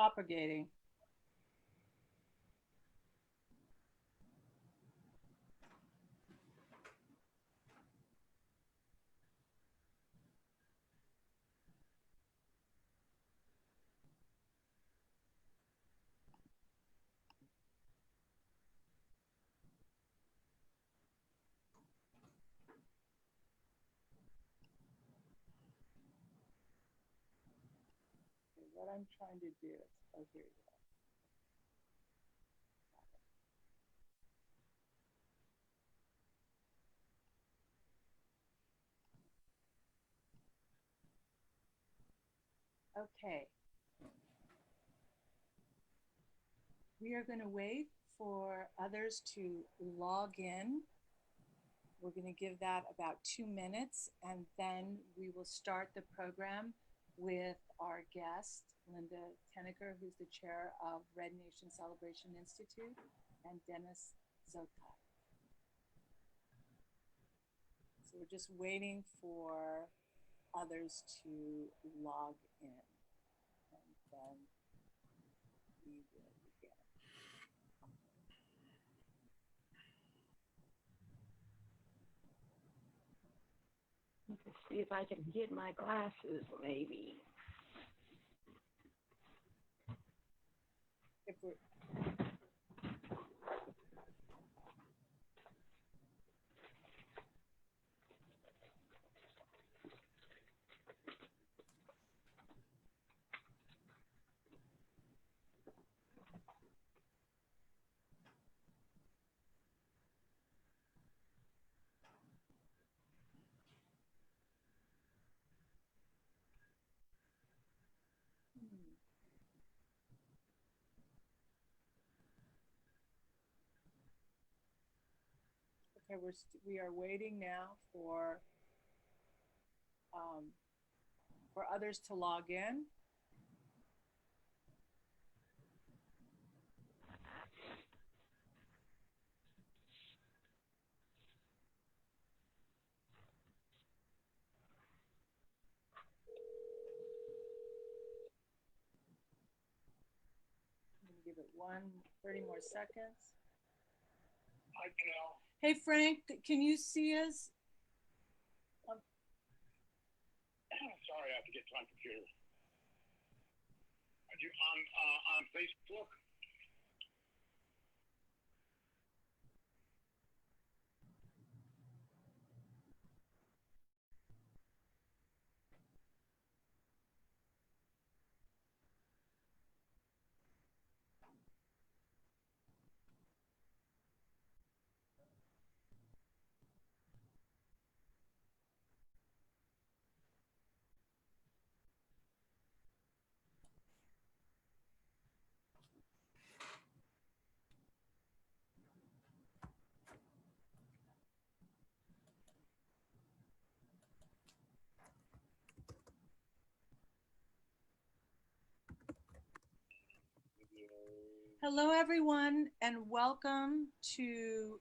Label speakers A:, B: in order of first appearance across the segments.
A: Propagating. Okay, what I'm trying to do is, oh, here you go. Okay. We are going to wait for others to log in. We're going to give that about 2 minutes, and then we will start the program with our guest, Linda Tenneker, who's the chair of Red Nation Celebration Institute, and Dennis Zotigh. So we're just waiting for others to log in, and then we will begin.
B: Let's see if I can get my glasses, maybe.
A: If we're okay, we are waiting now for others to log in. I'm going to give it 30 more seconds.
C: Hi, Janelle.
A: Hey, Frank, can you see us?
C: Sorry, I have to get to my computer. Are you on Facebook?
A: Hello, everyone, and welcome to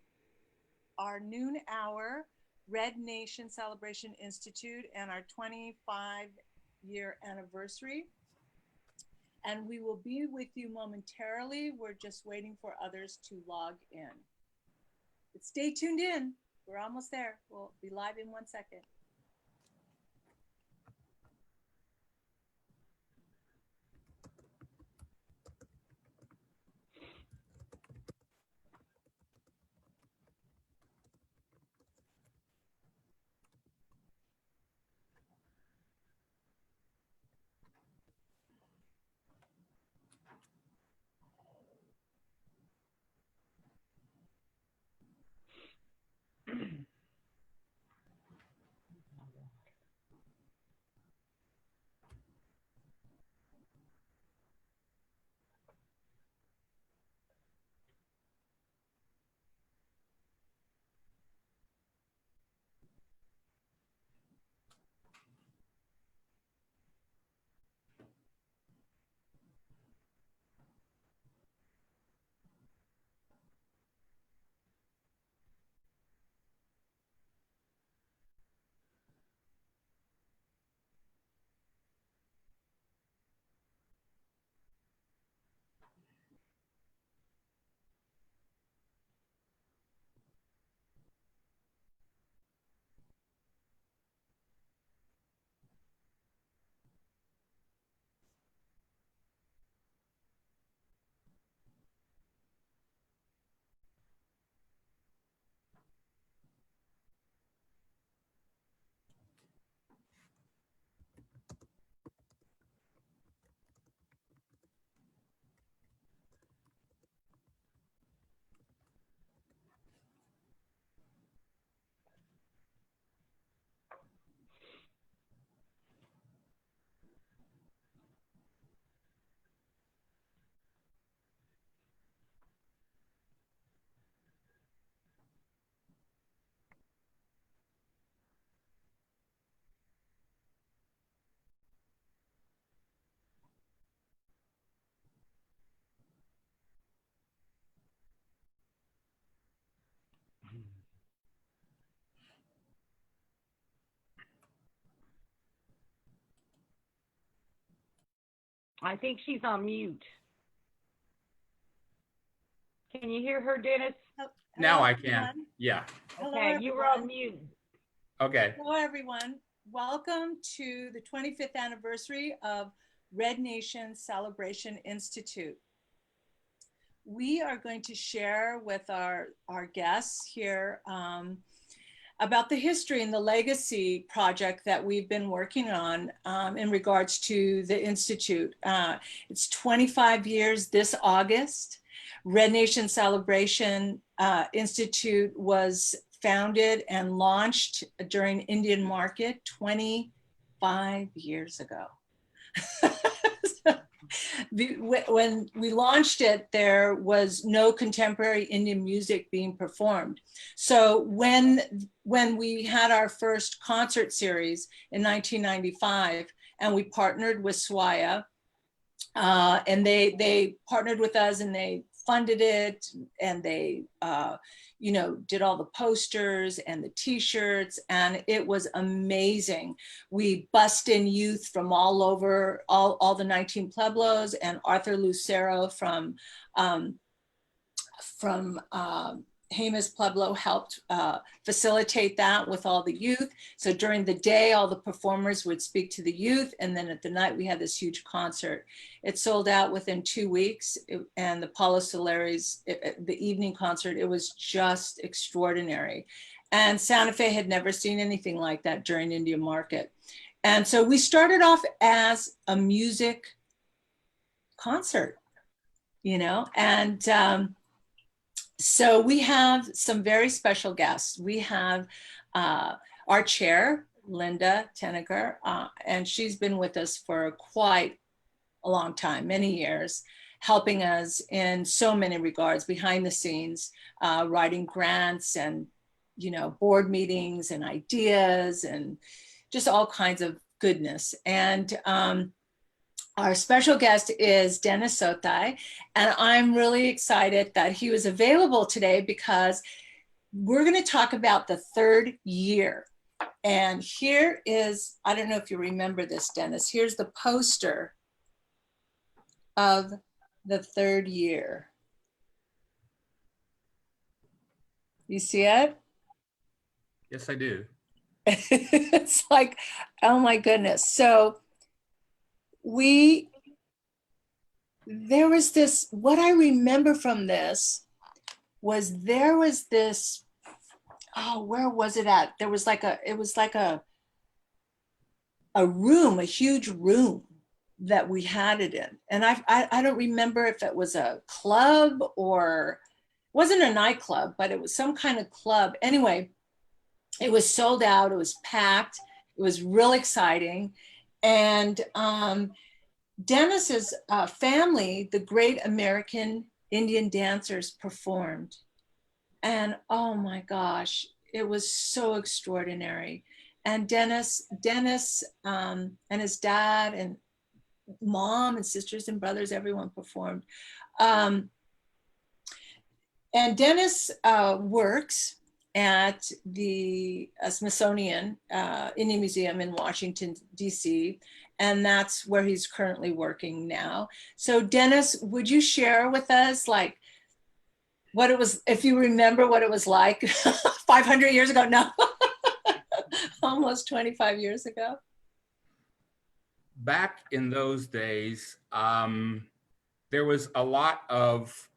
A: our noon hour Red Nation Celebration Institute and our 25-year anniversary. And we will be with you momentarily. We're just waiting for others to log in. But stay tuned in. We're almost there. We'll be live in 1 second.
B: I think she's on mute. Can you hear her, Dennis?
D: Now
A: Hello,
D: I can.
A: everyone.
D: Yeah.
A: Hello,
B: Okay, you were on
A: everyone.
B: mute.
D: Okay.
A: Hello, everyone. Welcome to the 25th anniversary of Red Nation Celebration Institute. We are going to share with our guests here about the history and the legacy project that we've been working on in regards to the Institute. It's 25 years this August. Red Nation Celebration Institute was founded and launched during Indian Market 25 years ago. When we launched it, there was no contemporary Indian music being performed. So when we had our first concert series in 1995, and we partnered with Swaya, and they partnered with us and they funded it, and they did all the posters and the t-shirts, and it was amazing. We bussed in youth from all over, all the 19 Pueblos, and Arthur Lucero from Jemez Pueblo helped facilitate that with all the youth. So during the day, all the performers would speak to the youth, and then at the night we had this huge concert. It sold out within 2 weeks, and the Paulo Soleri's, the evening concert, it was just extraordinary. And Santa Fe had never seen anything like that during Indian Market. And so we started off as a music concert, and so we have some very special guests. We have our chair, Linda Teneker, and she's been with us for quite a long time, many years, helping us in so many regards, behind the scenes, writing grants and, board meetings and ideas and just all kinds of goodness. And our special guest is Dennis Zotigh, and I'm really excited that he was available today because we're going to talk about the third year. And here is, I don't know if you remember this, Dennis, here's the poster of the third year. You see it?
D: Yes, I do.
A: It's like, oh my goodness. So there was this, what I remember from this was there was this, oh, where was it at? There was like it was like a room, a huge room that we had it in. And I don't remember if it was a club or, it wasn't a nightclub, but it was some kind of club. Anyway, it was sold out, it was packed, it was real exciting. And Dennis's family, the Great American Indian Dancers, performed. And oh my gosh, it was so extraordinary. And Dennis and his dad and mom and sisters and brothers, everyone performed. And Dennis works at the Smithsonian Indian Museum in Washington, D.C., and that's where he's currently working now. So Dennis, would you share with us like what it was, if you remember what it was like 500 years ago? No, almost 25 years ago.
D: Back in those days, there was a lot of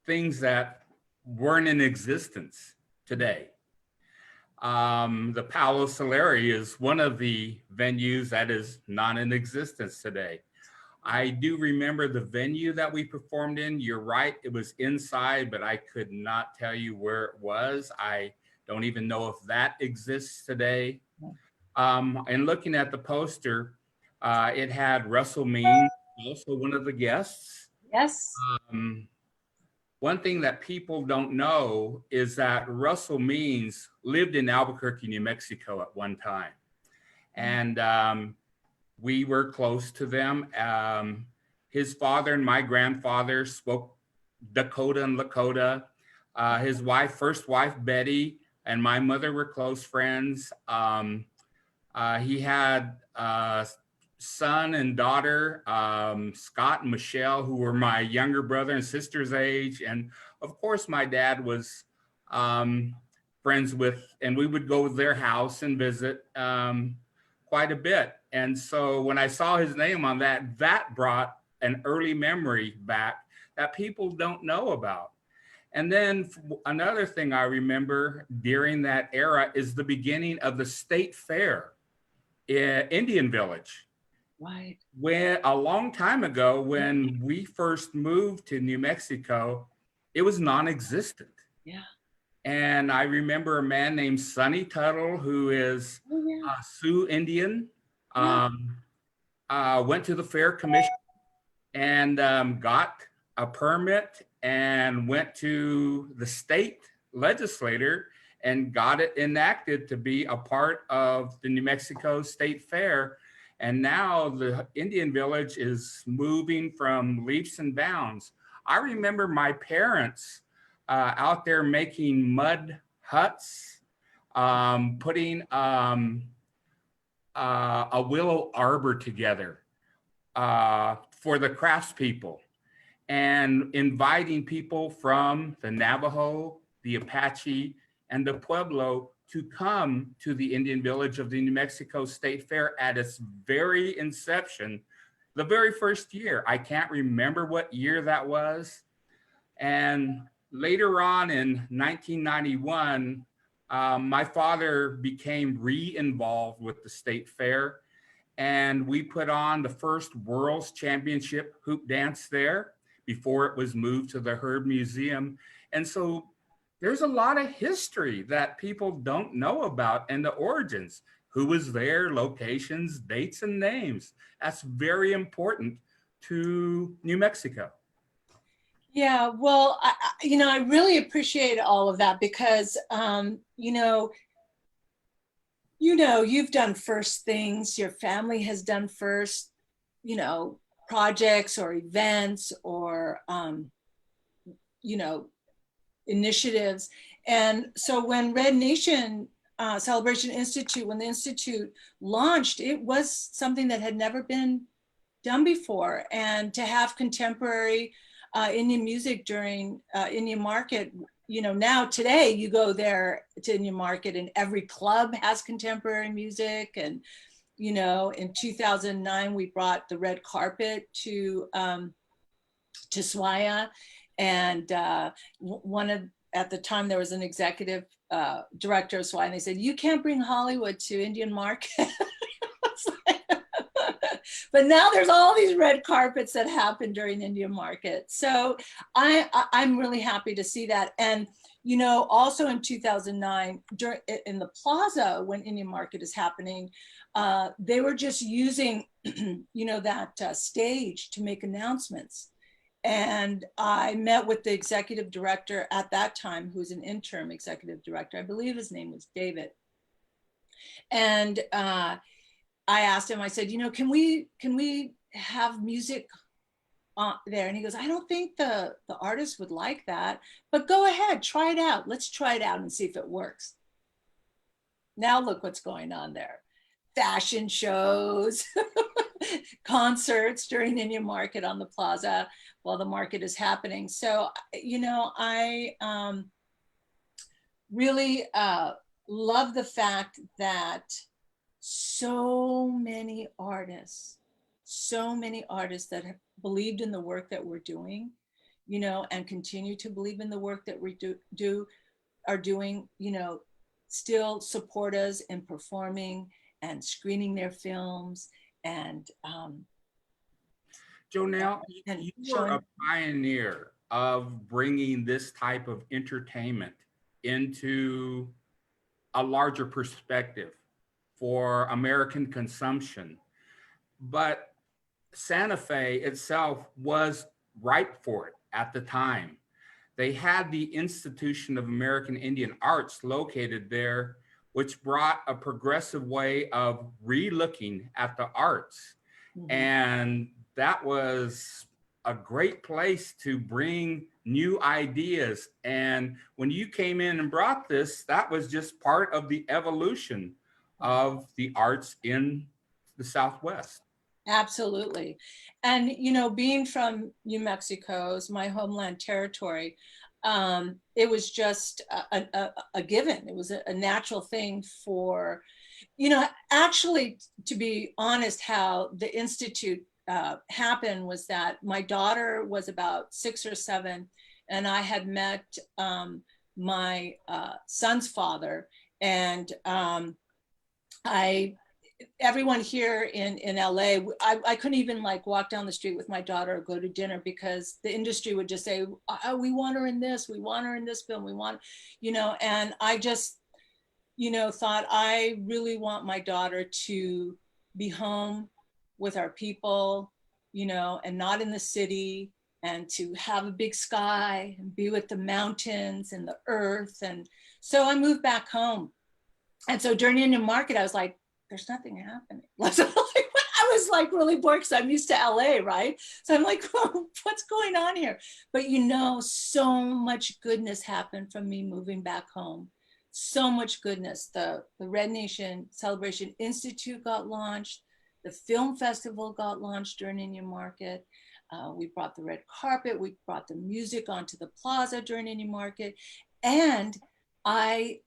D: things that weren't in existence today. The Palo Soleri is one of the venues that is not in existence today. I do remember the venue that we performed in. You're right, it was inside, but I could not tell you where it was. I don't even know if that exists today. And looking at the poster, it had Russell Means, also one of the guests.
A: Yes.
D: One thing that people don't know is that Russell Means lived in Albuquerque, New Mexico at one time. And we were close to them. His father and my grandfather spoke Dakota and Lakota. His first wife, Betty, and my mother were close friends. He had son and daughter, Scott and Michelle, who were my younger brother and sister's age. And of course, my dad was um, friends with, and we would go to their house and visit quite a bit. And so when I saw his name on that, that brought an early memory back that people don't know about. And then another thing I remember during that era is the beginning of the state fair in Indian Village.
B: Right.
D: When a long time ago, when we first moved to New Mexico, it was non-existent.
B: Yeah.
D: And I remember a man named Sonny Tuttle, who is
B: Oh, yeah.
D: a Sioux Indian,
B: Yeah.
D: went to the fair commission and got a permit and went to the state legislator and got it enacted to be a part of the New Mexico State Fair. And now the Indian Village is moving from leaps and bounds. I remember my parents out there making mud huts, putting a willow arbor together for the craftspeople, and inviting people from the Navajo, the Apache, and the Pueblo to come to the Indian Village of the New Mexico State Fair at its very inception, the very first year. I can't remember what year that was. And later on in 1991, my father became re-involved with the state fair, and we put on the first World's Championship hoop dance there before it was moved to the Herb Museum. And so there's a lot of history that people don't know about, and the origins, who was there, locations, dates, and names. That's very important to New Mexico.
A: Yeah, well, I really appreciate all of that because, you've done first things, your family has done first, projects or events or, initiatives. And so when Red Nation Celebration Institute, when the Institute launched, it was something that had never been done before. And to have contemporary Indian music during Indian Market, now today you go there to Indian Market and every club has contemporary music. And, in 2009, we brought the red carpet to Swaya. And at the time there was an executive director of Swaya, and they said, you can't bring Hollywood to Indian Market. But now there's all these red carpets that happen during Indian Market. So I'm really happy to see that. And, also in 2009, in the plaza when Indian Market is happening, they were just using, that stage to make announcements. And I met with the executive director at that time, who was an interim executive director. I believe his name was David. And I asked him, I said, can we have music there? And he goes, I don't think the artist would like that, but go ahead, try it out. Let's try it out and see if it works. Now look what's going on there. Fashion shows, concerts during Indian Market on the plaza while the market is happening. So, I really love the fact that so many artists that have believed in the work that we're doing, and continue to believe in the work that we are doing, still support us in performing and screening their films. And
D: Jonelle, you were a pioneer of bringing this type of entertainment into a larger perspective for American consumption. But Santa Fe itself was ripe for it at the time. They had the Institution of American Indian Arts located there, which brought a progressive way of re-looking at the arts. Mm-hmm. And that was a great place to bring new ideas. And when you came in and brought this, that was just part of the evolution of the arts in the Southwest.
A: Absolutely. And, you know, being from New Mexico's my homeland territory, it was just a given. It was a natural thing for, you know, actually, to be honest, how the Institute happened was that my daughter was about 6 or 7, and I had met my son's father, and I everyone here in LA, I couldn't even like walk down the street with my daughter or go to dinner because the industry would just say, oh, we want her in this, we want her in this film, we want, you know, and I just, you know, thought I really want my daughter to be home with our people, you know, and not in the city, and to have a big sky and be with the mountains and the earth. And so I moved back home. And so during Indian Market, I was like, there's nothing happening. I was like really bored because I'm used to LA, right? So I'm like, oh, what's going on here? But you know, so much goodness happened from me moving back home. So much goodness. The Red Nation Celebration Institute got launched. The film festival got launched during Indian Market. We brought the red carpet. We brought the music onto the plaza during Indian Market. And I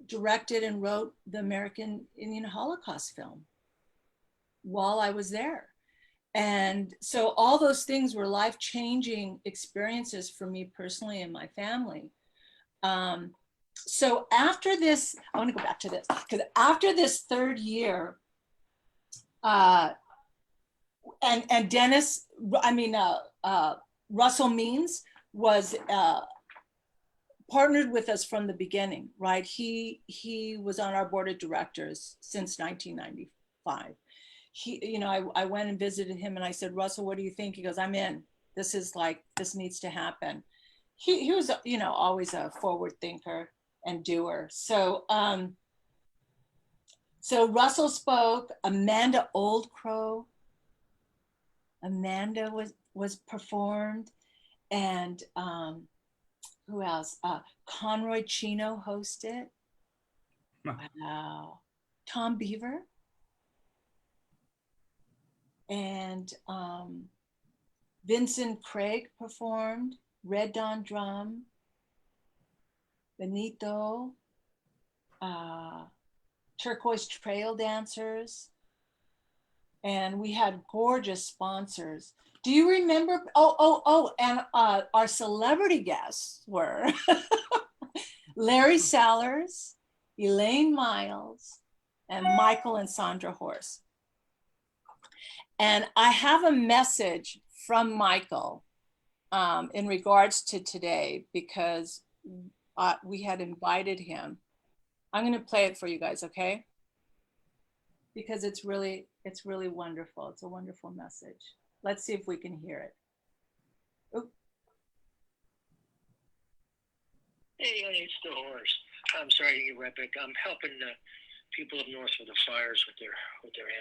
A: directed and wrote the American Indian Holocaust film while I was there. And so all those things were life-changing experiences for me personally and my family. So after this, I want to go back to this, because after this third year, and Dennis, Russell Means was partnered with us from the beginning, right? He was on our board of directors since 1995. You know, I went and visited him and I said, Russell, what do you think? He goes, I'm in. This needs to happen. He was, you know, always a forward thinker and doer. So Russell spoke. Amanda Oldcrow was performed, and who else? Conroy Chino hosted. Wow. Tom Beaver. And Vincent Craig performed. Red Dawn Drum. Benito. Turquoise Trail Dancers. And we had gorgeous sponsors. Do you remember? And our celebrity guests were Larry Sellers, Elaine Miles, and Michael and Sandra Horst. And I have a message from Michael in regards to today, because we had invited him. I'm going to play it for you guys, okay? Because it's really wonderful. It's a wonderful message. Let's see if we can hear it. Oop.
E: Hey, it's the horse. I'm sorry to get right back. I'm helping people up north with the fires with their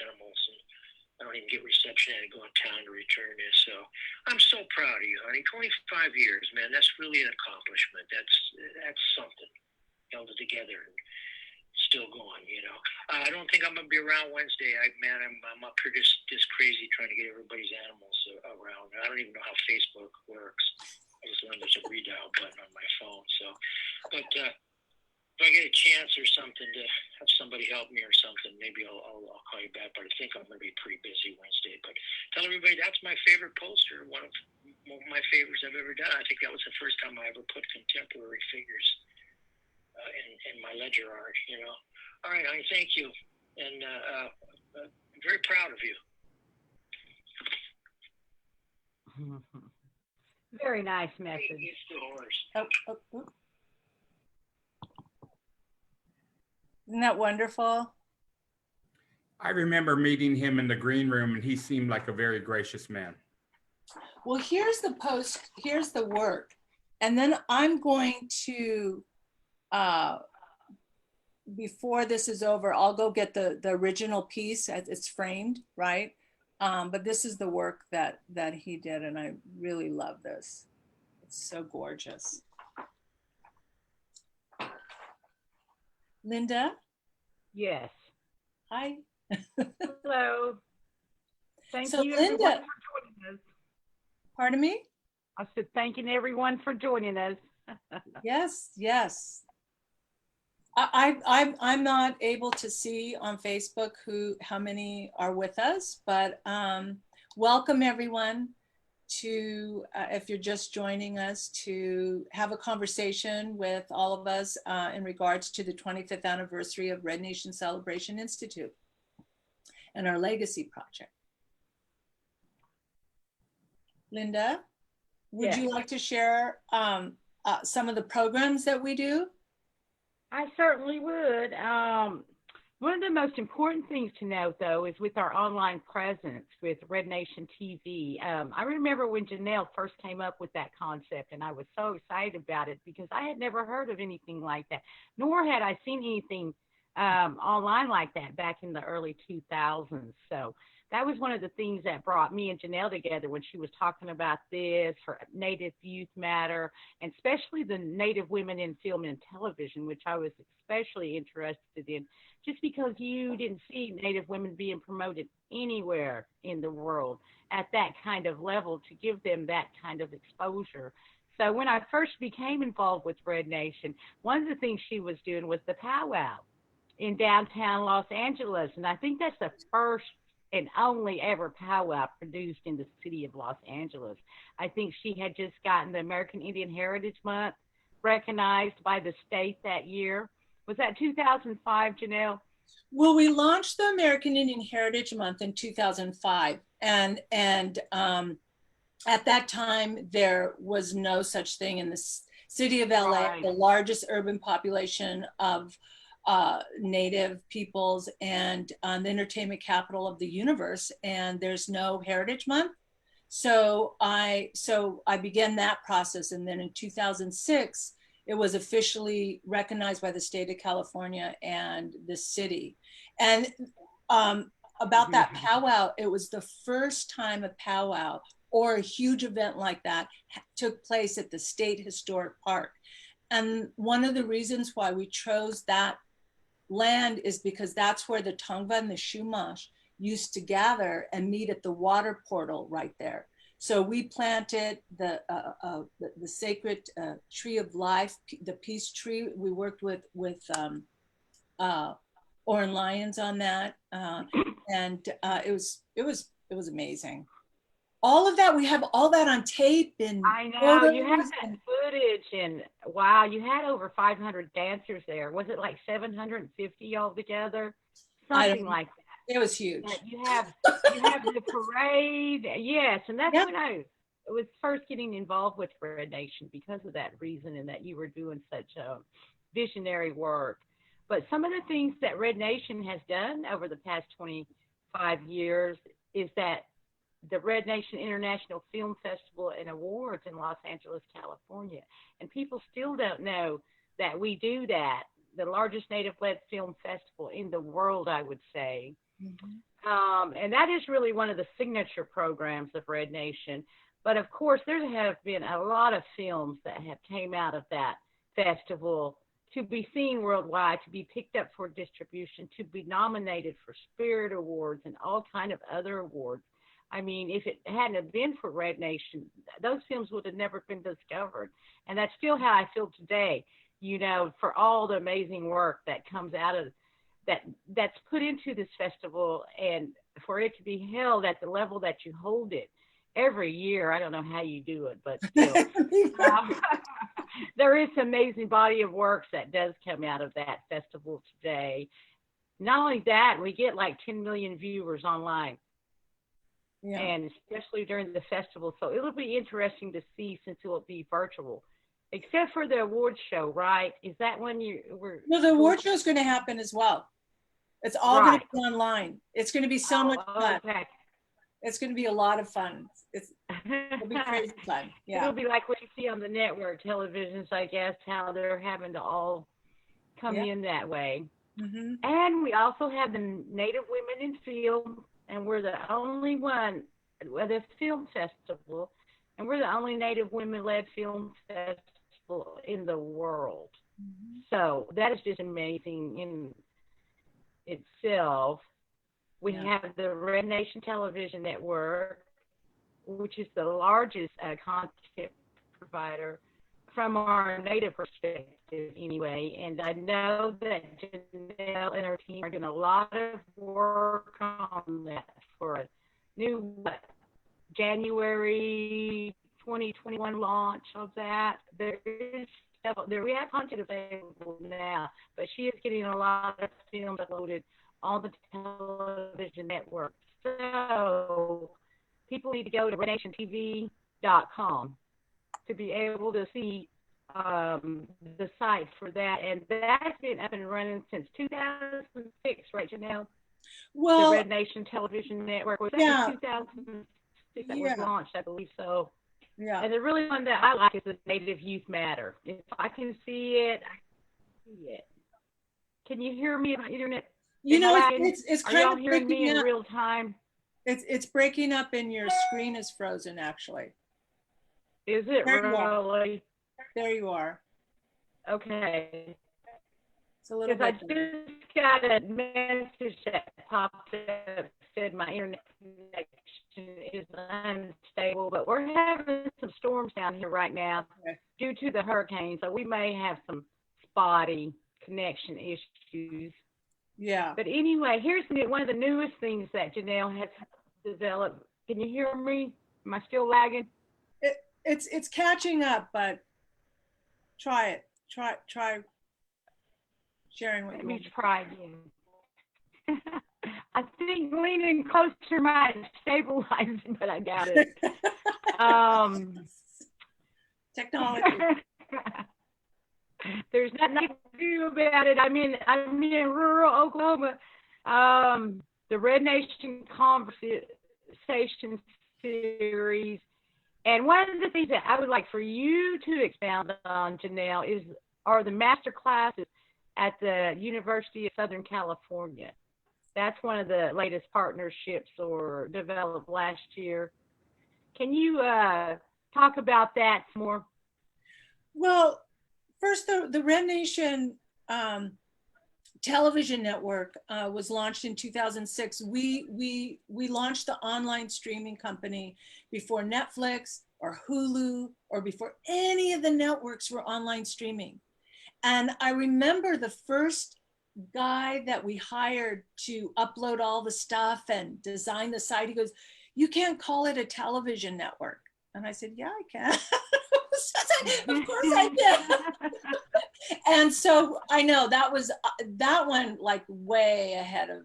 E: animals, and I don't even get reception. I had to go in town to return this. So I'm so proud of you, honey. 25 years, man. That's really an accomplishment. That's something. Held it together and still going, you know. I don't think I'm gonna be around Wednesday. I'm up here just crazy trying to get everybody's animals around. I don't even know how Facebook works. I just learned there's a redial button on my phone. So, but if I get a chance or something to have somebody help me or something, maybe I'll call you back. But I think I'm gonna be pretty busy Wednesday. But tell everybody that's my favorite poster. One of my favorites I've ever done. I think that was the first time I ever put contemporary figures in my ledger art, you know. All right, honey, thank you. And I'm very proud of you.
B: Very nice message.
E: It's the horse.
A: Isn't that wonderful?
D: I remember meeting him in the green room, and he seemed like a very gracious man.
A: Well, here's the post, here's the work. And then I'm going to, before this is over, I'll go get the original piece as it's framed, right? But this is the work that he did, and I really love this. It's so gorgeous. Linda?
B: Yes.
A: Hi.
B: Hello. Thank
A: So
B: you, everyone,
A: Linda,
B: for joining us.
A: pardon me?
B: I said, thanking everyone for joining us.
A: Yes, yes. I'm not able to see on Facebook how many are with us, but welcome everyone to, if you're just joining us, to have a conversation with all of us in regards to the 25th anniversary of Red Nation Celebration Institute and our legacy project. Linda, would
B: Yes.
A: you like to share some of the programs that we do?
B: I certainly would. One of the most important things to note, though, is with our online presence with Red Nation TV. I remember when Janelle first came up with that concept, and I was so excited about it because I had never heard of anything like that, nor had I seen anything online like that back in the early 2000s. So that was one of the things that brought me and Janelle together when she was talking about this, for Native Youth Matter, and especially the Native women in film and television, which I was especially interested in, just because you didn't see Native women being promoted anywhere in the world at that kind of level to give them that kind of exposure. So when I first became involved with Red Nation, one of the things she was doing was the powwow in downtown Los Angeles. And I think that's the first and only ever powwow produced in the city of Los Angeles. I think she had just gotten the American Indian Heritage Month recognized by the state that year. Was that 2005, Janelle?
A: Well, we launched the American Indian Heritage Month in 2005, and at that time there was no such thing in the city of LA,
B: Right.
A: the largest urban population of Native peoples and the entertainment capital of the universe, and there's no Heritage Month. So I began that process, and then in 2006 it was officially recognized by the state of California and the city. And about that powwow, it was the first time a powwow or a huge event like that took place at the State Historic Park. And one of the reasons why we chose that land is because that's where the Tongva and the Chumash used to gather and meet at the water portal right there. So we planted the sacred tree of life, the peace tree. We worked with Oren Lyons on that, and it was amazing. All of that, we have all that on tape and
B: I know, you have that footage, and wow, you had over 500 dancers there. Was it like 750 altogether? Something like that.
A: It was huge.
B: You have the parade, yes, and that's when I was first getting involved with Red Nation because of that reason, and that you were doing such visionary work. But some of the things that Red Nation has done over the past 25 years is that the Red Nation International Film Festival and Awards in Los Angeles, California. And people still don't know that we do that, the largest Native-led film festival in the world, I would say. Mm-hmm. And that is really one of the signature programs of Red Nation. But of course, there have been a lot of films that have came out of that festival to be seen worldwide, to be picked up for distribution, to be nominated for Spirit Awards and all kind of other awards. I mean, if it hadn't been for Red Nation, those films would have never been discovered. And that's still how I feel today, you know, for all the amazing work that comes out of that's put into this festival, and for it to be held at the level that you hold it every year. I don't know how you do it, but still, there is an amazing body of work that does come out of that festival today. Not only that, we get like 10 million viewers online. Yeah. And especially during the festival. So it'll be interesting to see, since it will be virtual, except for the awards show, right? Is that when
A: No, the award show is going to happen as well. It's all going to be online. It's going to be so much fun. Okay. It's going to be a lot of fun. It'll be crazy fun. Yeah.
B: It'll be like what you see on the network televisions, I guess, how they're having to all come in that way. Mm-hmm. And we also have the Native Women in Film, and we're the only one at this film festival, and we're the only Native women-led film festival in the world. Mm-hmm. So that is just amazing in itself. We have the Red Nation Television Network, which is the largest content provider from our native perspective anyway. And I know that Janelle and her team are doing a lot of work on that for a new January 2021 launch of that. We have content available now, but she is getting a lot of films uploaded on the television network. So people need to go to rednationtv.com to be able to see the site for that. And that's been up and running since 2006, right, Janelle?
A: Well,
B: the Red Nation Television Network. Was that 2006 that was launched, I believe so.
A: Yeah.
B: And the really one that I like is the Native Youth Matter. If I can see it, I can see it. Can you hear me on internet?
A: You know, it's kind
B: Are y'all
A: of
B: hearing me in
A: up.
B: real time?
A: It's breaking up and your screen is frozen, actually.
B: Is it really?
A: There you are.
B: Okay.
A: It's a little bit.
B: I just got a message that popped up, said my internet connection is unstable, but we're having some storms down here right now due to the hurricane, so we may have some spotty connection issues.
A: Yeah.
B: But anyway, here's one of the newest things that Janelle has developed. Can you hear me? Am I still lagging?
A: It's catching up, but try it. Try sharing what you want.
B: Let me try again. I think leaning closer might stabilize, but I doubt it.
A: Technology.
B: There's nothing I can do about it. I'm in rural Oklahoma. The Red Nation Conversation Series. And one of the things that I would like for you to expound on, Janelle, are the master classes at the University of Southern California. That's one of the latest partnerships or developed last year. Can you talk about that some more?
A: Well, first, the Red Nation television network was launched in 2006. We launched the online streaming company before Netflix or Hulu or before any of the networks were online streaming. And I remember the first guy that we hired to upload all the stuff and design the site. He goes, "You can't call it a television network." And I said, "Yeah, I can." Of course I can. And so I know that one like way ahead of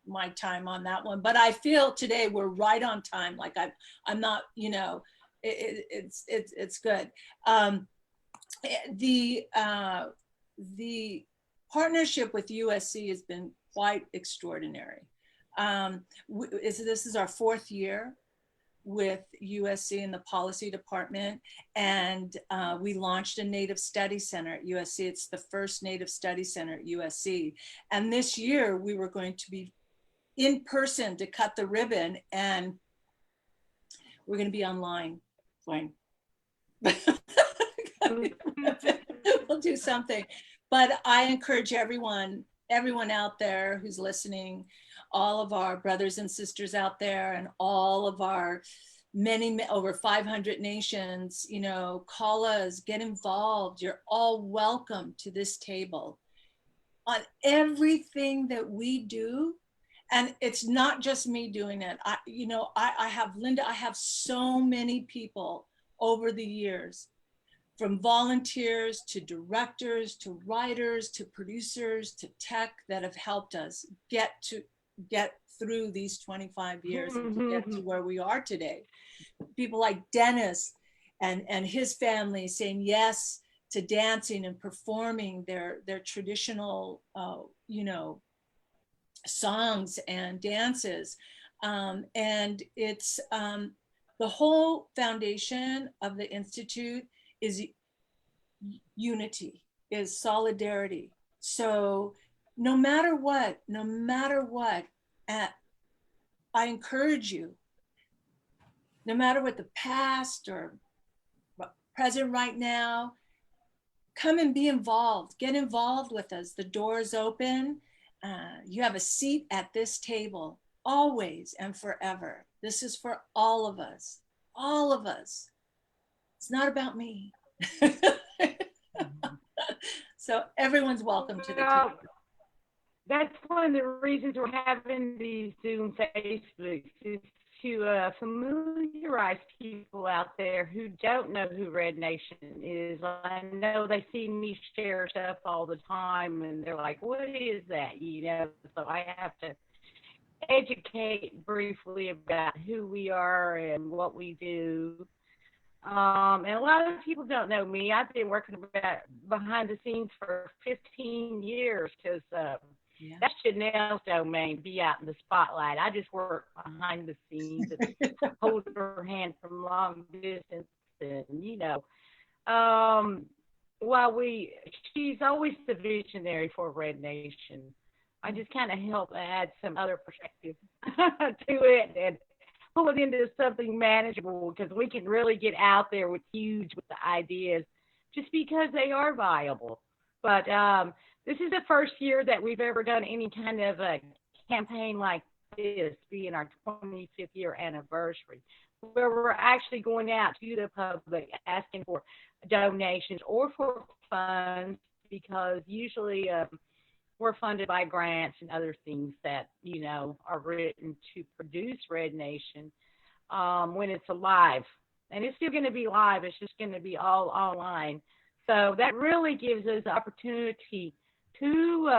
A: my time on that one. But I feel today we're right on time. Like I'm not, it's good. The partnership with USC has been quite extraordinary. This is our 4th year with USC in the policy department, and we launched a Native Study Center at USC. It's the first Native Study Center at USC. And this year we were going to be in person to cut the ribbon, and we're going to be online. Fine. We'll do something. But I encourage everyone out there who's listening, all of our brothers and sisters out there, and all of our over 500 nations, call us, get involved. You're all welcome to this table on everything that we do. And it's not just me doing it. I have Linda, I have so many people over the years, from volunteers to directors to writers to producers to tech, that have helped us get through these 25 years and to get to where we are today. People like Dennis and his family saying yes to dancing and performing their traditional songs and dances. And it's the whole foundation of the Institute is unity, is solidarity. So no matter what, I encourage you, no matter what the past or present right now, come and be involved. Get involved with us. The door is open. You have a seat at this table. always and forever. This is for all of us, all of us. It's not about me. So everyone's welcome to the
B: Well,
A: team.
B: that's one of the reasons we're having these Zoom Facebooks is to familiarize people out there who don't know who Red Nation is. I know they see me share stuff all the time, and they're like, "What is that?" You know, so I have to educate briefly about who we are and what we do. And a lot of people don't know me. I've been working behind the scenes for 15 years because
A: Yeah.
B: that's Janelle's domain, be out in the spotlight. I just work behind the scenes and hold her hand from long distance. And, you know, she's always the visionary for Red Nation. I just kind of help add some other perspective to it and pull it into something manageable because we can really get out there with the ideas just because they are viable. But this is the first year that we've ever done any kind of a campaign like this, being our 25th year anniversary, where we're actually going out to the public asking for donations or for funds because usually we're funded by grants and other things that, you know, are written to produce Red Nation when it's alive. And it's still going to be live. It's just going to be all online. So that really gives us the opportunity to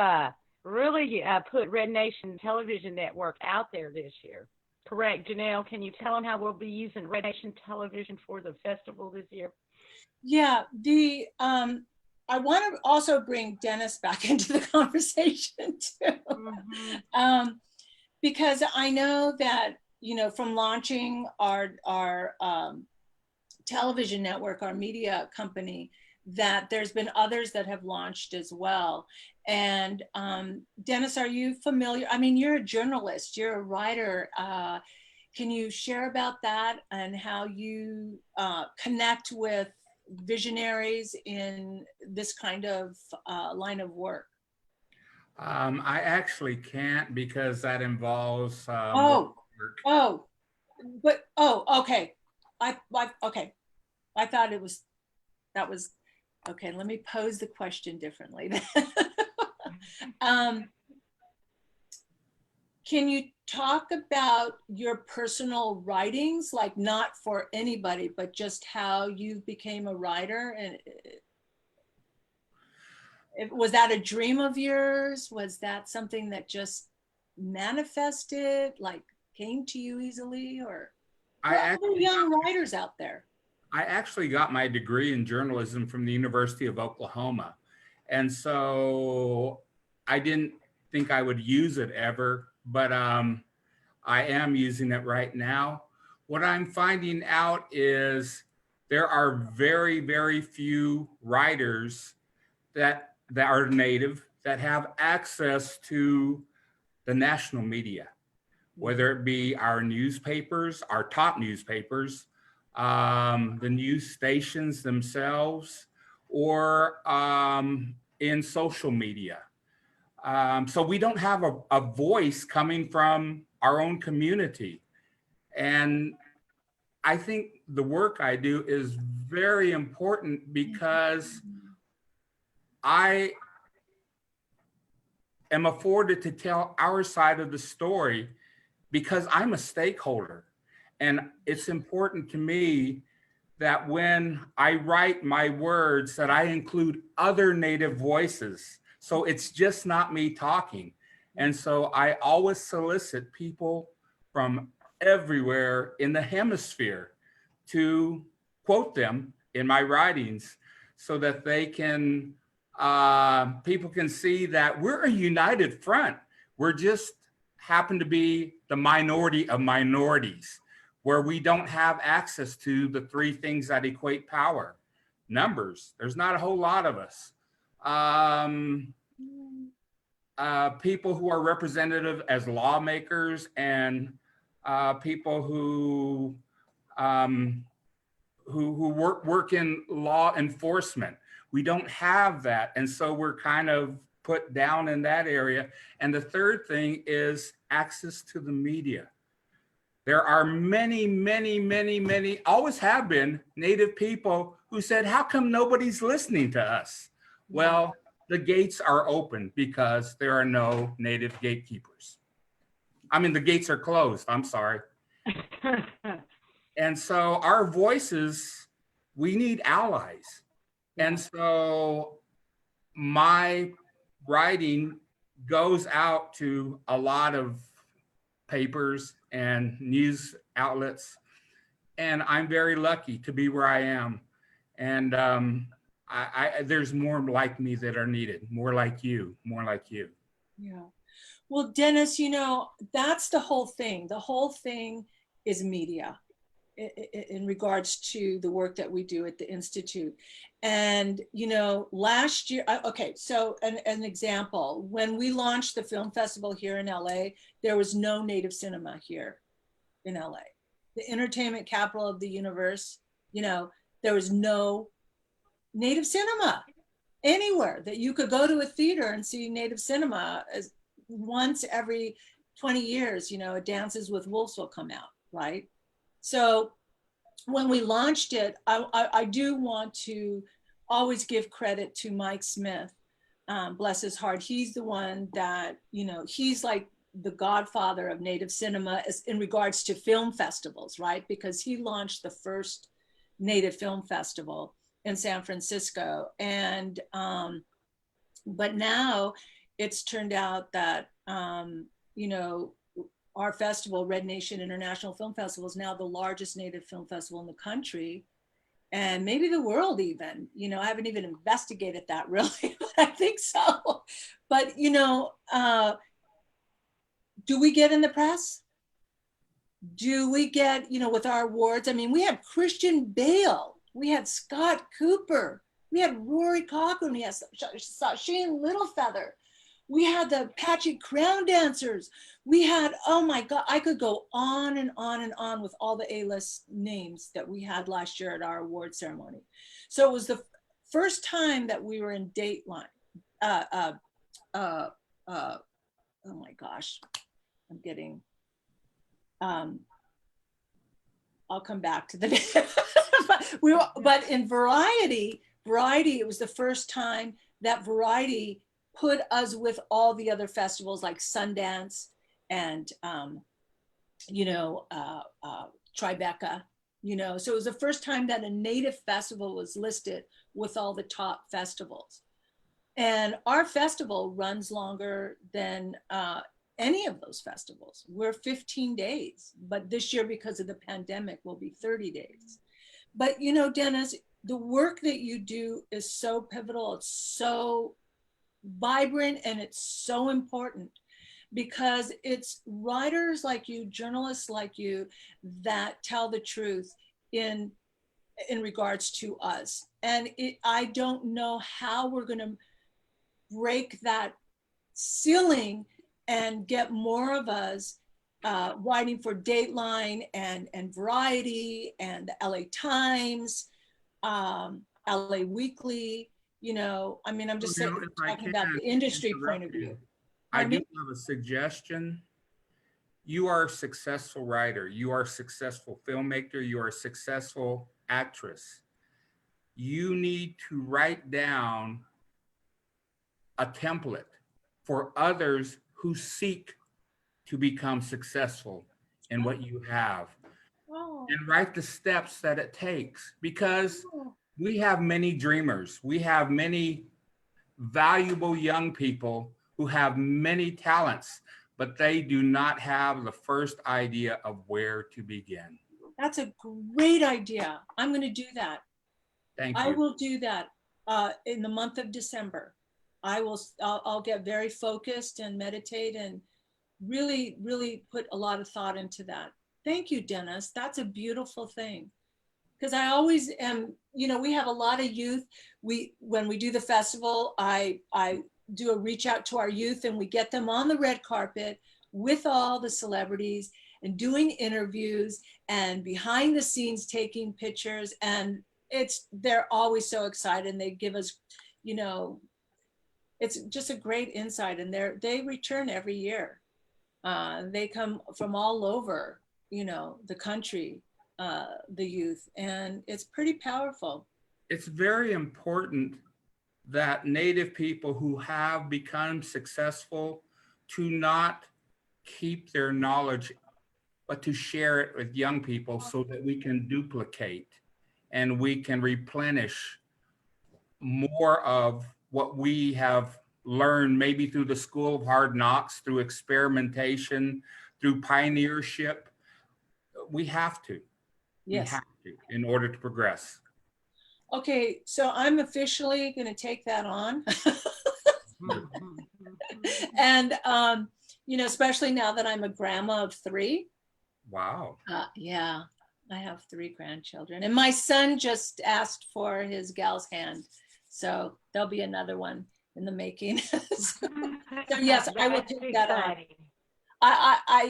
B: really put Red Nation Television Network out there this year. Correct, Janelle? Can you tell them how we'll be using Red Nation Television for the festival this year?
A: Yeah, I want to also bring Dennis back into the conversation too.
B: Mm-hmm.
A: Because I know that, you know, from launching our television network, our media company, that there's been others that have launched as well. And Dennis, are you familiar? I mean, you're a journalist, you're a writer. Can you share about that and how you connect with visionaries in this kind of line of work?
D: I actually can't because that involves
A: Oh, okay. Okay. I thought that was okay. Let me pose the question differently. Can you talk about your personal writings, like not for anybody, but just how you became a writer? And was that a dream of yours? Was that something that just manifested, like came to you easily? Or for other young writers out there?
D: I actually got my degree in journalism from the University of Oklahoma. And so I didn't think I would use it ever, but I am using it right now. What I'm finding out is there are very, very few writers that are native that have access to the national media, whether it be our newspapers, our top newspapers, the news stations themselves, or in social media. So we don't have a voice coming from our own community. And I think the work I do is very important because I am afforded to tell our side of the story because I'm a stakeholder. And it's important to me that when I write my words that I include other Native voices. So it's just not me talking. And so I always solicit people from everywhere in the hemisphere to quote them in my writings so that they can, people can see that we're a united front. We're just happen to be the minority of minorities, where we don't have access to the three things that equate power. Numbers, there's not a whole lot of us. People who are representative as lawmakers and people who work in law enforcement. We don't have that. And so we're kind of put down in that area. And the third thing is access to the media. There are many, many, many, many, always have been Native people who said, how come nobody's listening to us? Well, the gates are open because there are no Native gatekeepers. I mean, the gates are closed, I'm sorry. And so our voices, we need allies. And so my writing goes out to a lot of papers and news outlets. And I'm very lucky to be where I am. And there's more like me that are needed, more like you, more like you.
A: Yeah. Well, Dennis, you know, that's the whole thing. The whole thing is media in regards to the work that we do at the Institute. And, you know, last year, okay, so an example, when we launched the film festival here in LA, there was no Native cinema here in LA. The entertainment capital of the universe, you know, there was no Native cinema anywhere that you could go to a theater and see Native cinema. As once every 20 years, you know, Dances with Wolves will come out, right? So when we launched it, I do want to always give credit to Mike Smith, bless his heart. He's the one that, you know, he's like the godfather of Native cinema in regards to film festivals, right? Because he launched the first Native film festival in San Francisco. And, but now it's turned out that, you know, our festival, Red Nation International Film Festival, is now the largest Native film festival in the country and maybe the world even. You know, I haven't even investigated that really, but I think so. But, you know, do we get in the press? Do we get, you know, with our awards? I mean, we had Christian Bale, we had Scott Cooper, we had Rory Cochrane, we had Shane Littlefeather. We had the Apache Crown Dancers. We had, oh my God, I could go on and on and on with all the A-list names that we had last year at our award ceremony. So it was the first time that we were in Dateline. Oh my gosh, I'm getting, I'll come back to the name. But in Variety, it was the first time that Variety put us with all the other festivals like Sundance and, you know, Tribeca, you know. So it was the first time that a Native festival was listed with all the top festivals. And our festival runs longer than any of those festivals. We're 15 days, but this year, because of the pandemic, will be 30 days. But, you know, Dennis, the work that you do is so pivotal. It's so vibrant and it's so important because it's writers like you, journalists like you, that tell the truth in regards to us. And I don't know how we're going to break that ceiling and get more of us writing for Dateline and Variety and the LA Times, LA Weekly. You know, I mean, I'm just saying, talking about the industry point of view.
D: I do have a suggestion. You are a successful writer. You are a successful filmmaker. You are a successful actress. You need to write down a template for others who seek to become successful in what you have. And write the steps that it takes, because we have many dreamers. We have many valuable young people who have many talents, but they do not have the first idea of where to begin.
A: That's a great idea. I'm going to do that.
D: Thank you.
A: I will do that in the month of December. I'll get very focused and meditate and really, really put a lot of thought into that. Thank you, Dennis. That's a beautiful thing. Because I always am, you know, we have a lot of youth. When we do the festival, I do a reach out to our youth and we get them on the red carpet with all the celebrities and doing interviews and behind the scenes taking pictures. And they're always so excited and they give us, you know, it's just a great insight, and they return every year. They come from all over, you know, the country, the youth, and it's pretty powerful.
D: It's very important that Native people who have become successful to not keep their knowledge, but to share it with young people so that we can duplicate and we can replenish more of what we have learned, maybe through the school of hard knocks, through experimentation, through pioneership. We have to. We
A: Yes.
D: have to in order to progress.
A: Okay, so I'm officially going to take that on. And, you know, especially now that I'm a grandma of 3.
D: Wow.
A: Yeah, I have 3 grandchildren. And my son just asked for his gal's hand. So there'll be another one in the making. So yes, I will take that on.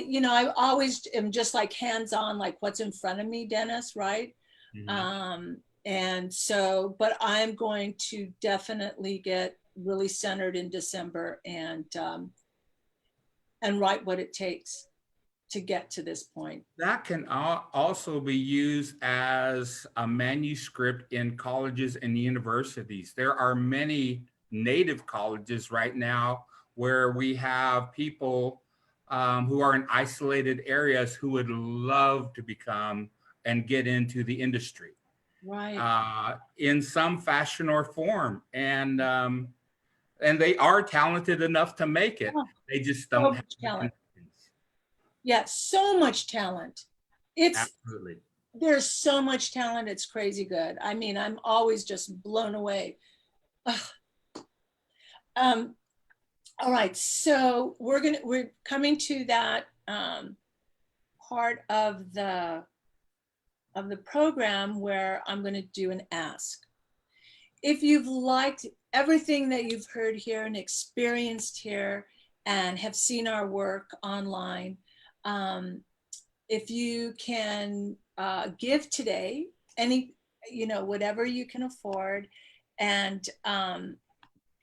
A: You know, I always am just like hands-on, like what's in front of me, Dennis, right?
D: Mhm.
A: And so, but I'm going to definitely get really centered in December and write what it takes to get to this point.
D: That can also be used as a manuscript in colleges and universities. There are many Native colleges right now where we have people who are in isolated areas who would love to become and get into the industry,
A: Right.
D: in some fashion or form. And they are talented enough to make it.
A: Oh,
D: They just
A: so
D: don't have
A: much
D: the
A: talent.
D: connections.
A: Yeah, so much talent. It's
D: Absolutely.
A: There's so much talent. It's crazy good. I mean, I'm always just blown away. Um, all right, so we're coming to that part of the program where I'm going to do an ask. If you've liked everything that you've heard here and experienced here and have seen our work online, if you can give today, any, you know, whatever you can afford, and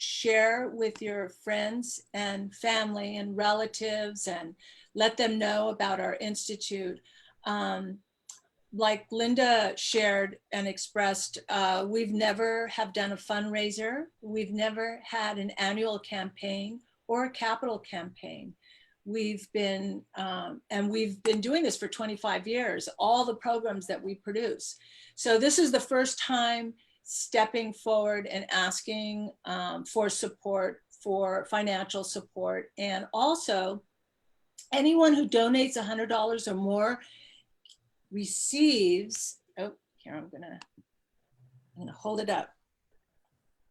A: share with your friends and family and relatives and let them know about our institute. Like Linda shared and expressed, we've never have done a fundraiser. We've never had an annual campaign or a capital campaign. We've been doing this for 25 years, all the programs that we produce. So this is the first time stepping forward and asking for support, for financial support. And also anyone who donates $100 or more receives, oh, here, I'm gonna hold it up,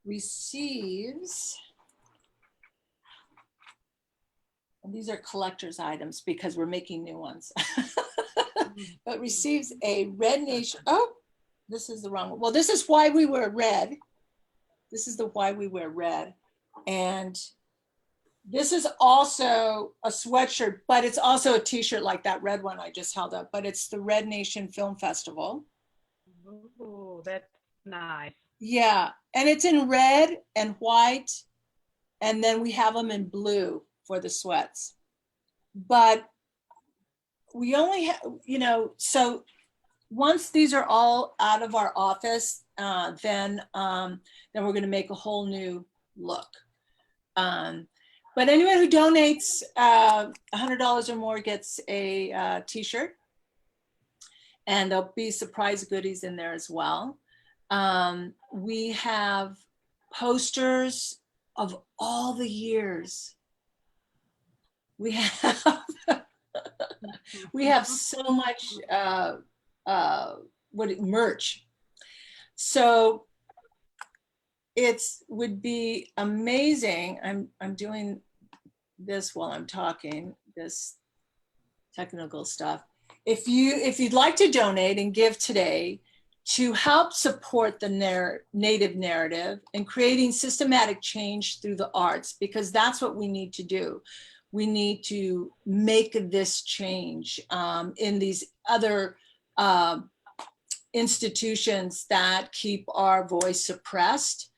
A: receives, and these are collector's items because we're making new ones, but receives a Red Nation, oh, this is the wrong one. Well, this is why we wear red. This is the why we wear red. And this is also a sweatshirt, but it's also a t-shirt like that red one I just held up, but it's the Red Nation Film Festival.
B: Oh, that's nice.
A: Yeah, and it's in red and white, and then we have them in blue for the sweats. But we only have, you know, so once these are all out of our office, then we're going to make a whole new look. But anyone who donates $100 or more gets a t-shirt, and there'll be surprise goodies in there as well. We have posters of all the years. We have we have so much merch. So it's would be amazing. I'm doing this while I'm talking, this technical stuff. If you'd like to donate and give today to help support the Native narrative and creating systematic change through the arts, because that's what we need to do. We need to make this change in these other institutions that keep our voice suppressed.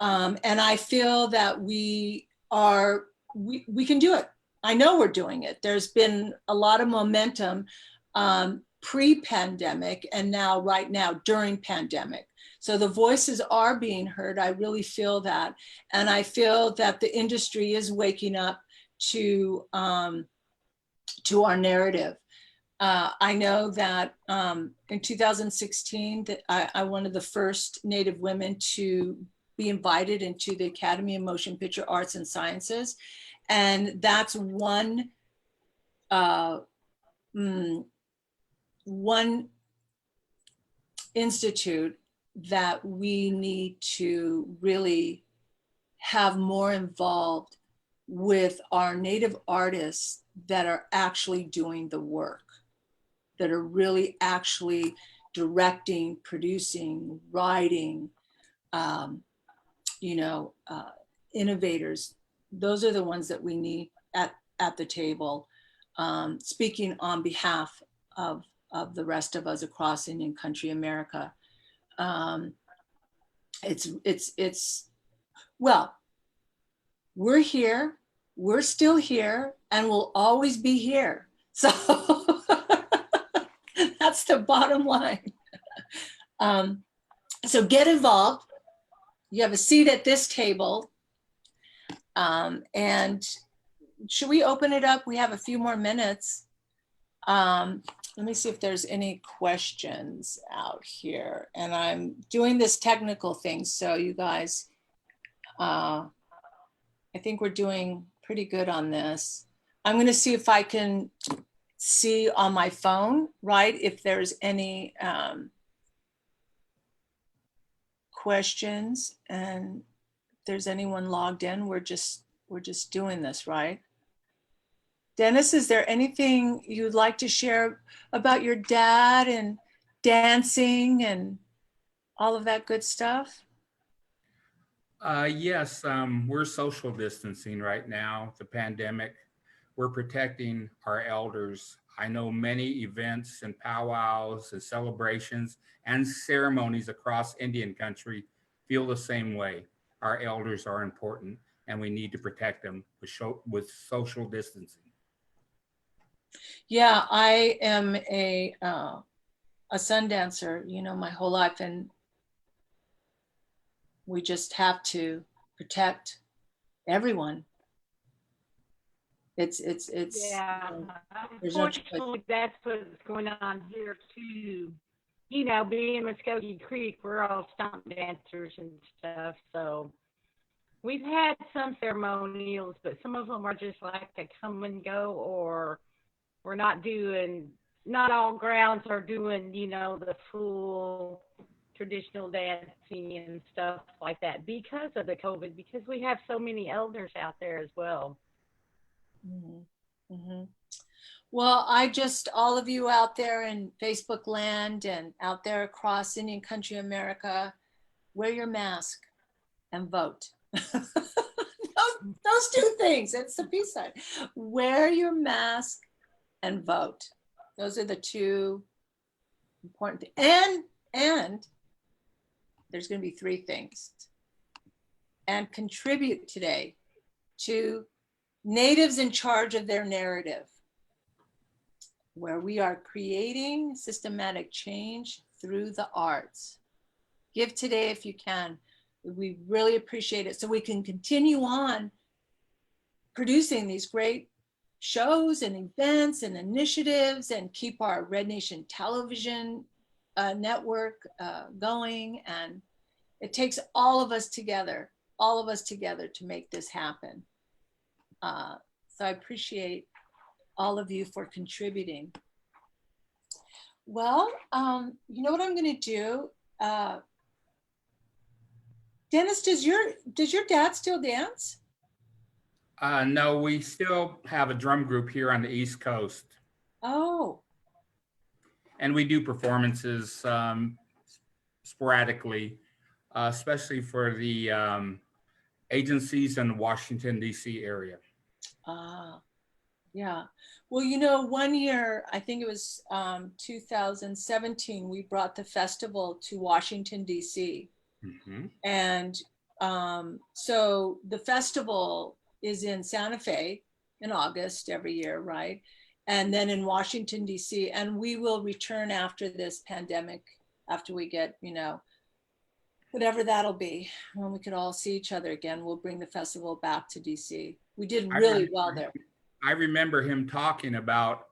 A: And I feel that we can do it. I know we're doing it. There's been a lot of momentum pre-pandemic and now right now during pandemic. So the voices are being heard. I really feel that. And I feel that the industry is waking up to our narrative. I know that in 2016, that I one of the first Native women to be invited into the Academy of Motion Picture Arts and Sciences. And that's one institute that we need to really have more involved with our Native artists that are actually doing the work, that are really actually directing, producing, writing, innovators. Those are the ones that we need at the table, speaking on behalf of the rest of us across Indian country America. Well, we're here, we're still here, and we'll always be here. So that's the bottom line. So get involved. You have a seat at this table. And should we open it up? We have a few more minutes. Let me see if there's any questions out here. And I'm doing this technical thing. So you guys, I think we're doing pretty good on this. I'm going to see if I can see on my phone, right, if there's any questions, and if there's anyone logged in. We're just doing this, right? Dennis, is there anything you'd like to share about your dad and dancing and all of that good stuff?
D: Yes, we're social distancing right now, the pandemic. We're protecting our elders. I know many events and powwows and celebrations and ceremonies across Indian country feel the same way. Our elders are important and we need to protect them with social distancing.
A: Yeah, I am a sun dancer, my whole life, and we just have to protect everyone. It's
B: Yeah,
A: there's no
B: unfortunately, that's what's going on here too. Being Muskogee Creek, we're all stomp dancers and stuff. So we've had some ceremonials, but some of them are just like a come and go, or we're not all grounds are doing, the full traditional dancing and stuff like that because of the COVID, because we have so many elders out there as well.
A: Mm-hmm. Mm-hmm. Well, all of you out there in Facebook land and out there across Indian country America, wear your mask and vote. Those two things, it's the peace sign. Wear your mask and vote. Those are the two important things. And there's going to be three things. And contribute today to Natives in charge of their narrative, where we are creating systematic change through the arts. Give today if you can. We really appreciate it, so we can continue on producing these great shows and events and initiatives and keep our Red Nation television network going. And it takes all of us together to make this happen. So I appreciate all of you for contributing. Well, you know what I'm going to do? Dennis, does your dad still dance?
D: No, we still have a drum group here on the East Coast.
A: Oh.
D: And we do performances sporadically, especially for the agencies in the Washington, D.C. area.
A: Yeah. Well, 1 year, I think it was 2017, we brought the festival to Washington, D.C.
D: Mm-hmm.
A: And So the festival is in Santa Fe in August every year, right? And then in Washington, D.C. And we will return after this pandemic, after we get, whatever that'll be, when we could all see each other again. We'll bring the festival back to DC. We did really well there.
D: I remember him talking about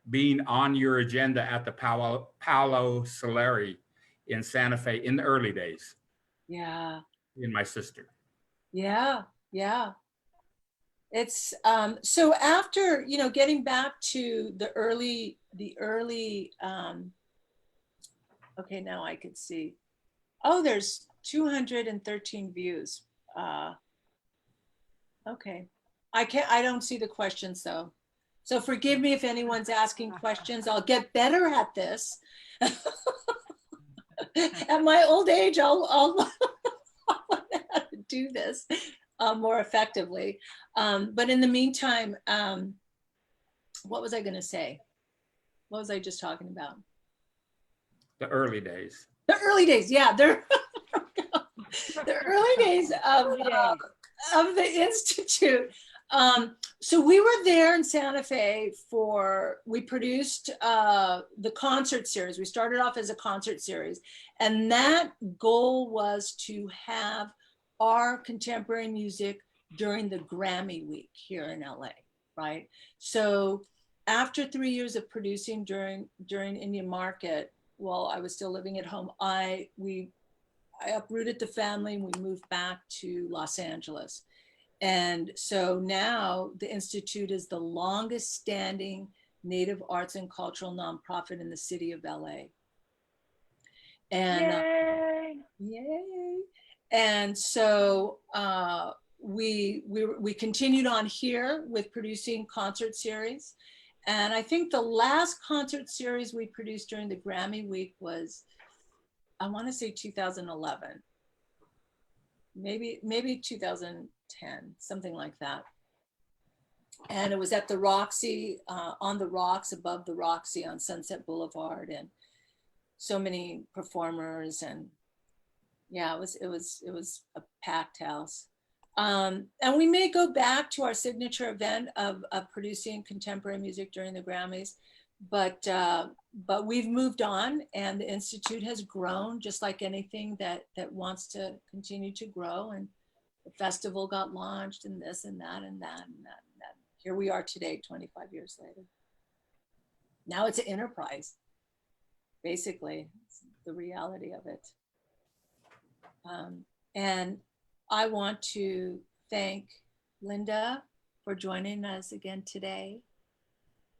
D: being on your agenda at the Paolo Soleri in Santa Fe in the early days.
A: Yeah.
D: In my sister.
A: Yeah. Yeah. It's so after, getting back to the early, okay, now I could see. Oh, there's 213 views. Okay. I don't see the questions though. So forgive me if anyone's asking questions. I'll get better at this. At my old age, I'll learn how to do this more effectively. But in the meantime, what was I going to say? What was I just talking about?
D: The early days.
A: The early days, yeah. The early days of the Institute. So we were there in Santa Fe we produced the concert series. We started off as a concert series, and that goal was to have our contemporary music during the Grammy week here in LA, right? So after 3 years of producing during Indian Market, while I was still living at home, I uprooted the family and we moved back to Los Angeles. And so now the Institute is the longest standing Native arts and cultural nonprofit in the city of LA. And yay. And so we continued on here with producing concert series. And I think the last concert series we produced during the Grammy week was, I want to say 2011, maybe 2010, something like that. And it was at the Roxy, on the rocks, above the Roxy on Sunset Boulevard, and so many performers, and yeah, it was a packed house. And we may go back to our signature event of producing contemporary music during the Grammys, but we've moved on, and the Institute has grown just like anything that wants to continue to grow. And the festival got launched, and this and that and that and that and that. Here we are today, 25 years later. Now it's an enterprise, basically. It's the reality of it. And I want to thank Linda for joining us again today.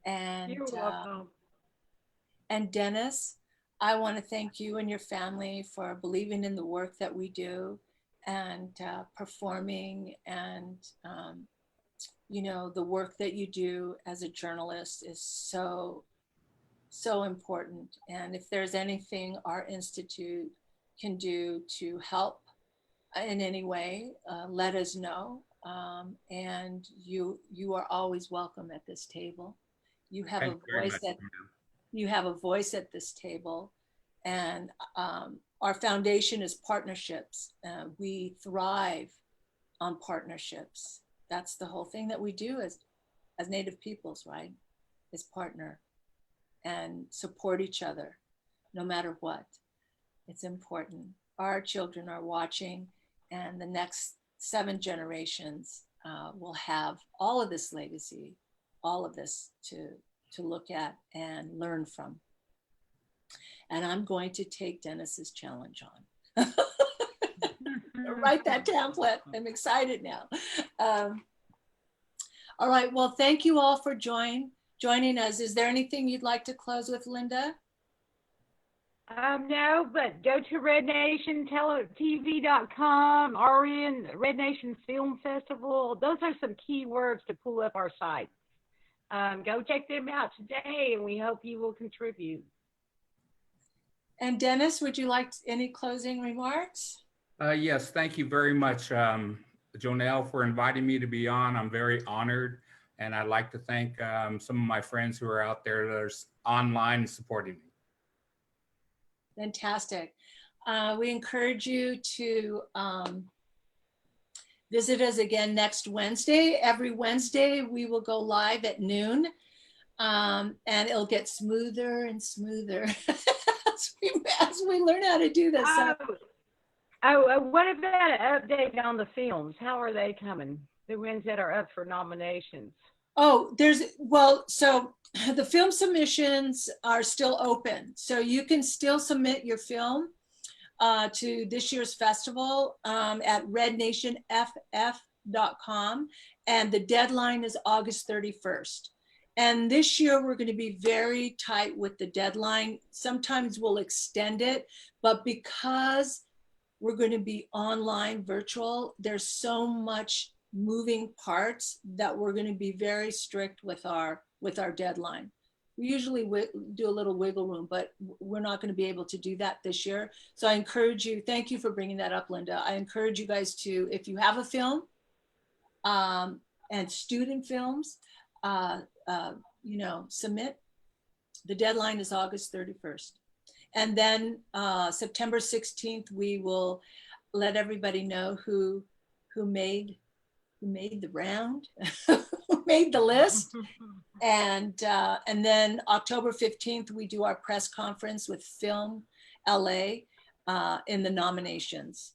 A: And
B: you're welcome.
A: And Dennis, I want to thank you and your family for believing in the work that we do, and performing, and the work that you do as a journalist is so important. And if there's anything our Institute can do to help in any way, let us know. And you are always welcome at this table. You have a voice at this table, and our foundation is partnerships. We thrive on partnerships. That's the whole thing that we do as Native peoples, right? Is partner and support each other, no matter what. It's important. Our children are watching, and the next 7 generations will have all of this legacy, all of this to look at and learn from. And I'm going to take Dennis's challenge on. Write that template. I'm excited now. All right. Well, thank you all for joining us. Is there anything you'd like to close with, Linda?
B: No, but go to rednationtv.com, RN, Red Nation Film Festival. Those are some key words to pull up our site. Go check them out today, and we hope you will contribute.
A: And Dennis, would you like any closing remarks?
D: Yes, thank you very much, Jonelle, for inviting me to be on. I'm very honored, and I'd like to thank some of my friends who are out there that are online supporting me.
A: Fantastic. We encourage you to visit us again next Wednesday. Every Wednesday, we will go live at noon, and it'll get smoother and smoother as we learn how to do this.
B: What about an update on the films? How are they coming? The ones that are up for nominations.
A: Oh, so the film submissions are still open. So you can still submit your film to this year's festival at rednationff.com. And the deadline is August 31st. And this year we're going to be very tight with the deadline. Sometimes we'll extend it, but because we're going to be online virtual, there's so much moving parts that we're going to be very strict with our deadline. We usually do a little wiggle room, but we're not going to be able to do that this year. So I encourage you, thank you for bringing that up, Linda. I encourage you guys to, if you have a film and student films, submit. The deadline is August 31st. And then September 16th, we will let everybody know who made the round, who made the list. And then October 15th, we do our press conference with Film LA in the nominations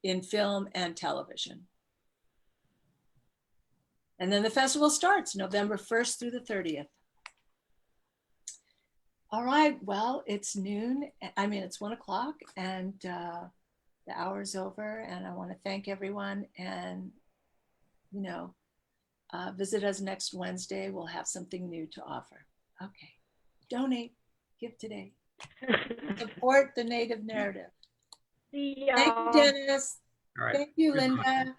A: in film and television. And then the festival starts November 1st through the 30th. All right, well, it's noon. I mean, it's 1 o'clock and the hour's over, and I want to thank everyone, and visit us next Wednesday. We'll have something new to offer. Okay. Donate. Give today. Support the Native narrative.
B: See y'all.
A: Thank you, Dennis.
D: All right.
A: Thank you,
D: Goodbye.
A: Linda.